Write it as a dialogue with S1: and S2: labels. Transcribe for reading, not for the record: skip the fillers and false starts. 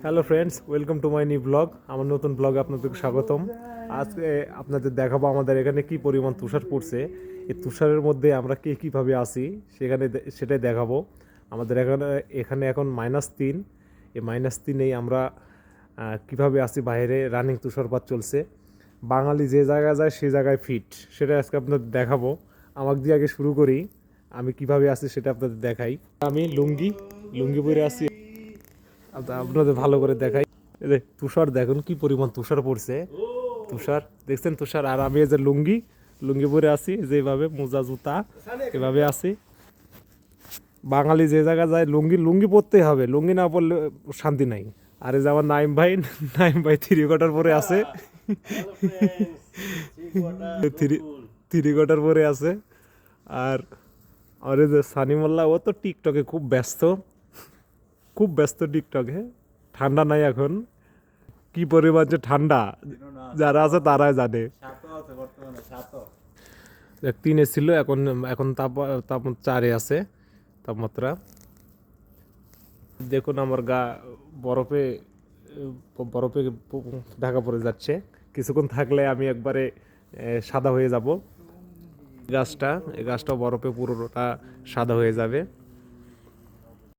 S1: Hello friends, welcome to my new blog. আমার নতুন ব্লগে আপনাদেরকে স্বাগতম। আজকে আপনাদের দেখাবো আমাদের এখানে কি পরিমাণ তুষার পড়ছে। এই তুষারের মধ্যে আমরা কীভাবে আসি সেটাই দেখাবো। আমাদের এখানে এখানে এখন -3। এই -3এই আমরা কিভাবে আসি, বাইরে রানিং তুষারপাত চলছে। বাঙালি যে জায়গায় যায় সে জায়গায় ফিট, সেটা আজকে আপনাদের দেখাবো। আমাকে দিয়ে আগে শুরু করি, আমি কিভাবে আসি সেটা আপনাদের দেখাই। আমি লুঙ্গি লুঙ্গি পরে আসি, আপনাদের ভালো করে দেখাই। এই যে তুষার দেখুন, কি পরিমাণ তুষার পড়ছে। তুষার দেখছেন, তুষার। আর আমি এই যে লুঙ্গি লুঙ্গি পরে আছি, যেভাবে মোজা জুতা এভাবে আছি। বাঙালি যে জায়গা যায় লুঙ্গি লুঙ্গি পরতেই হবে, লুঙ্গি না পরলে শান্তি নাই। আর এই যে আমার নাইম ভাই 3 কোয়ার্টার পরে আছে, 3 কোয়ার্টার পরে আছে। আর আর এই যে সানি মোল্লা, ও তো টিকটকে খুব ব্যস্ত টিকটকে। ঠান্ডা নাই এখন, কি পরিমাণ যে ঠান্ডা, যারা আছে তারাই জানে। 3-এ ছিল, এখন এখন তাপমাত্রা 4-এ আছে তাপমাত্রা। দেখুন আমার গা বরফে বরফে ঢাকা পড়ে যাচ্ছে। কিছুক্ষণ থাকলে আমি একবারে সাদা হয়ে যাব। এই গাছটাও বরফে পুরোটা সাদা হয়ে যাবে।